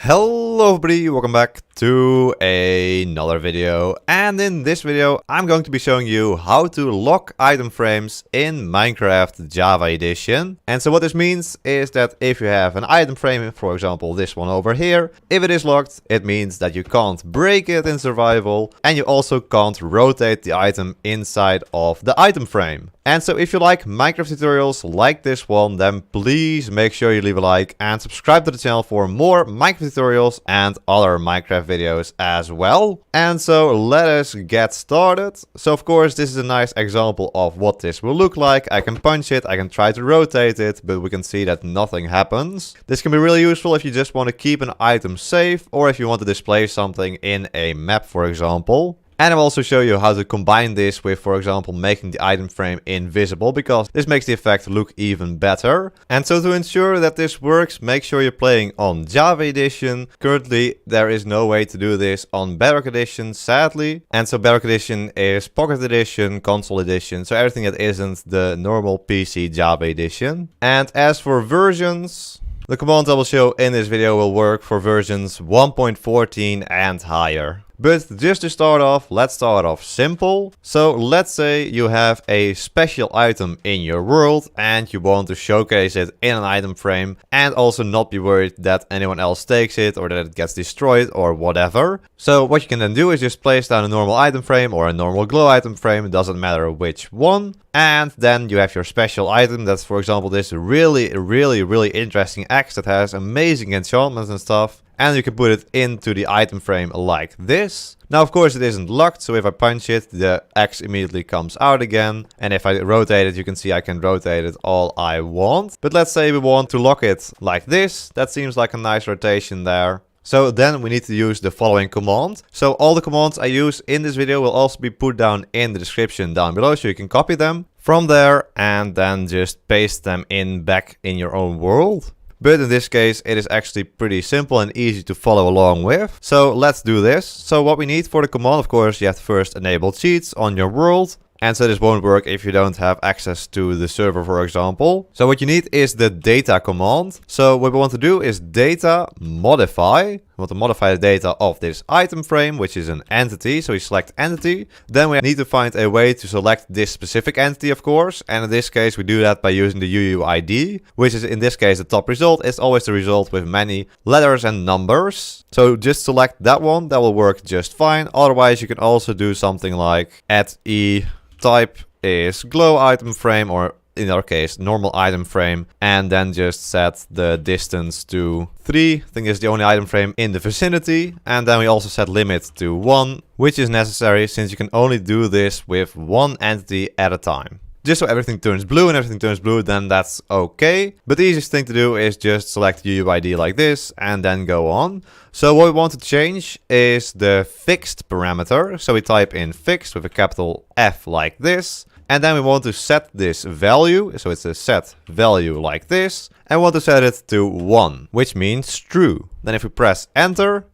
Hello everybody, welcome back to another video, and in this video I'm going to be showing you how to lock item frames in Minecraft Java Edition. And so what this means is that if you have an item frame, for example this one over here, if it is locked, it means that you can't break it in survival, and you also can't rotate the item inside of the item frame. And so if you like Minecraft tutorials like this one, then please make sure you leave a like and subscribe to the channel for more Minecraft tutorials and other Minecraft videos as well. And so let us get started. So of course this is a nice example of what this will look like. I can punch it, I can try to rotate it, but we can see that nothing happens. This can be really useful if you just want to keep an item safe, or if you want to display something in a map, for example. And I'll also show you how to combine this with, for example, making the item frame invisible, because this makes the effect look even better. And so to ensure that this works, make sure you're playing on Java Edition. Currently, there is no way to do this on Bedrock Edition, sadly. And so Bedrock Edition is Pocket Edition, Console Edition, so everything that isn't the normal PC Java Edition. And as for versions, the commands I will show in this video will work for versions 1.14 and higher. But just to start off, let's start off simple. So let's say you have a special item in your world and you want to showcase it in an item frame and also not be worried that anyone else takes it or that it gets destroyed or whatever. So what you can then do is just place down a normal item frame or a normal glow item frame, it doesn't matter which one. And then you have your special item. That's, for example, this really interesting axe that has amazing enchantments and stuff. And you can put it into the item frame like this. Now, of course, it isn't locked, so if I punch it, the X immediately comes out again. And if I rotate it, you can see I can rotate it all I want. But let's say we want to lock it like this. That seems like a nice rotation there. So then we need to use the following command. So all the commands I use in this video will also be put down in the description down below, so you can copy them from there and then just paste them in back in your own world. But in this case, it is actually pretty simple and easy to follow along with. So let's do this. So what we need for the command, of course, you have to first enable cheats on your world. And so this won't work if you don't have access to the server, for example. So what you need is the data command. So what we want to do is data modify. We want to modify the data of this item frame, which is an entity. So we select entity. Then we need to find a way to select this specific entity, of course. And in this case, we do that by using the UUID, which is in this case the top result. It's always the result with many letters and numbers. So just select that one. That will work just fine. Otherwise, you can also do something like @e type is glow item frame, or in our case normal item frame, and then just set the distance to 3. I think it's the only item frame in the vicinity. And then we also set limit to 1, which is necessary since you can only do this with one entity at a time. Just so everything turns blue, and everything turns blue, then that's okay. But the easiest thing to do is just select UUID like this and then go on. So what we want to change is the fixed parameter. So we type in fixed with a capital F like this. And then we want to set this value. So it's a set value like this. And we want to set it to 1, which means true. Then if we press enter,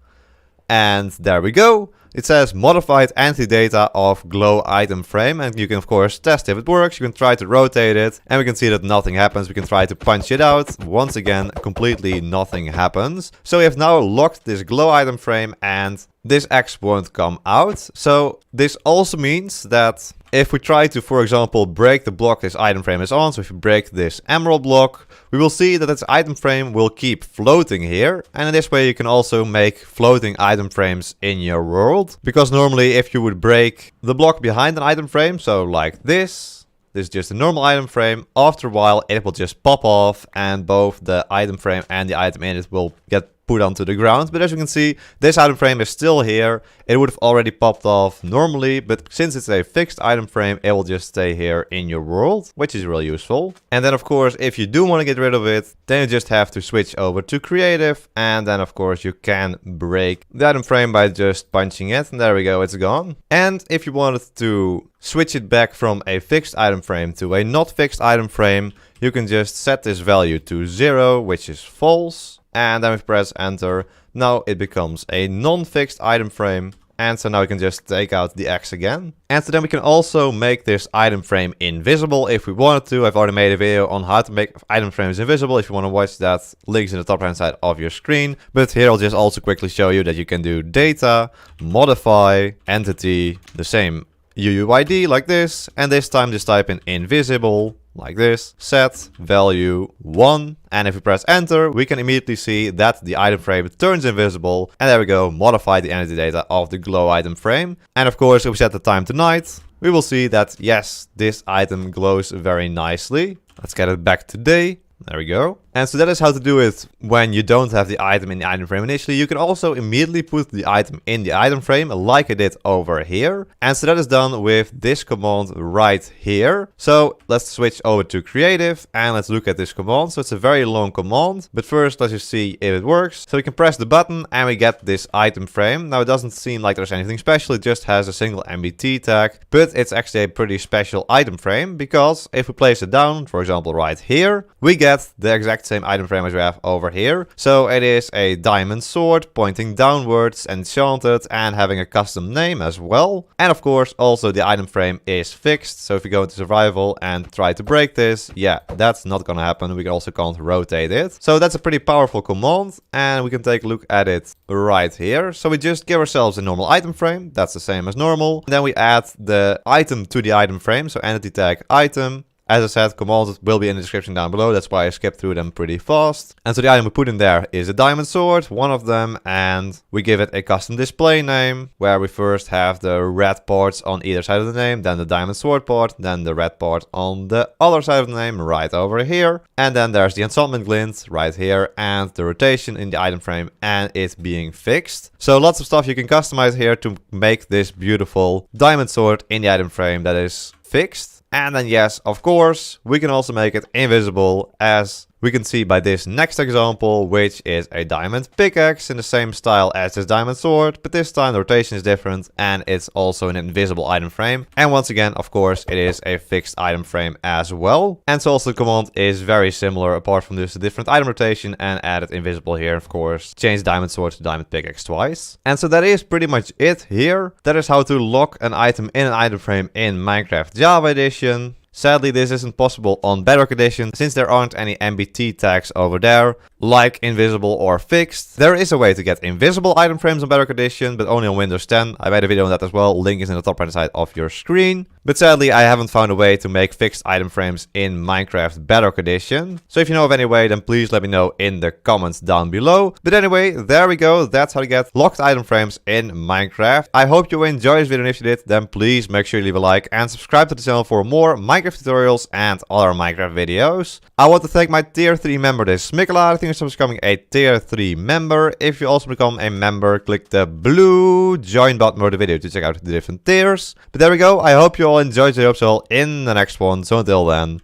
and there we go. It says modified entity data of glow item frame, and you can of course test if it works. You can try to rotate it and we can see that nothing happens. We can try to punch it out. Once again, completely nothing happens. So we have now locked this glow item frame and this X won't come out. So this also means that if we try to, for example, break the block this item frame is on, so if we break this emerald block, we will see that this item frame will keep floating here. And in this way you can also make floating item frames in your world. Because normally if you would break the block behind an item frame, so like this is just a normal item frame, after a while it will just pop off and both the item frame and the item in it will get put onto the ground. But as you can see, this item frame is still here. It would have already popped off normally, but since it's a fixed item frame, it will just stay here in your world, which is really useful. And then of course, if you do want to get rid of it, then you just have to switch over to creative, and then of course you can break the item frame by just punching it, and there we go, it's gone. And if you wanted to switch it back from a fixed item frame to a not fixed item frame, you can just set this value to 0, which is false. And then we press enter. Now it becomes a non-fixed item frame. And so now we can just take out the X again. And so then we can also make this item frame invisible if we wanted to. I've already made a video on how to make item frames invisible. If you want to watch that, links in the top right hand side of your screen. But here I'll just also quickly show you that you can do data, modify, entity, the same UUID like this. And this time just type in invisible. Like this, set value 1, and if we press enter, we can immediately see that the item frame turns invisible, and there we go, modify the entity data of the glow item frame. And of course, if we set the time to night, we will see that yes, this item glows very nicely. Let's get it back to day. There we go. And so that is how to do it when you don't have the item in the item frame initially. You can also immediately put the item in the item frame like I did over here. And so that is done with this command right here. So let's switch over to creative and let's look at this command. So it's a very long command, but first let's just see if it works. So we can press the button and we get this item frame. Now it doesn't seem like there's anything special. It just has a single MBT tag, but it's actually a pretty special item frame because if we place it down, for example, right here, we get the exact same item frame as we have over here. So it is a diamond sword pointing downwards, enchanted, and having a custom name as well. And of course also the item frame is fixed. So if we go into survival and try to break this, yeah, that's not gonna happen. We also can't rotate it. So that's a pretty powerful command, and we can take a look at it right here. So we just give ourselves a normal item frame. That's the same as normal. Then we add the item to the item frame. So EntityTag item. As I said, commands will be in the description down below. That's why I skipped through them pretty fast. And so the item we put in there is a diamond sword, one of them. And we give it a custom display name, where we first have the red parts on either side of the name, then the diamond sword part, then the red part on the other side of the name right over here. And then there's the enchantment glint right here and the rotation in the item frame and it being fixed. So lots of stuff you can customize here to make this beautiful diamond sword in the item frame that is fixed. And then yes, of course, we can also make it invisible, as we can see by this next example, which is a diamond pickaxe in the same style as this diamond sword, but this time the rotation is different and it's also an invisible item frame. And once again, of course, it is a fixed item frame as well. And so also the command is very similar, apart from this different item rotation and added invisible here, of course. Change diamond sword to diamond pickaxe twice. And so that is pretty much it here. That is how to lock an item in an item frame in Minecraft Java Edition. Sadly, this isn't possible on Bedrock Edition, since there aren't any MBT tags over there, like invisible or fixed. There is a way to get invisible item frames on Bedrock Edition, but only on Windows 10. I made a video on that as well, link is in the top right side of your screen. But sadly, I haven't found a way to make fixed item frames in Minecraft Bedrock Edition. So if you know of any way, then please let me know in the comments down below. But anyway, there we go. That's how to get locked item frames in Minecraft. I hope you enjoyed this video, and if you did, then please make sure you leave a like and subscribe to the channel for more Minecraft tutorials and other Minecraft videos. I want to thank my tier 3 member, this Smikkelar. Thank you so much for becoming a tier 3 member. If you also become a member, click the blue join button below the video to check out the different tiers. But there we go. I hope you all enjoyed. I hope so in the next one. So until then,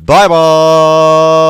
bye bye.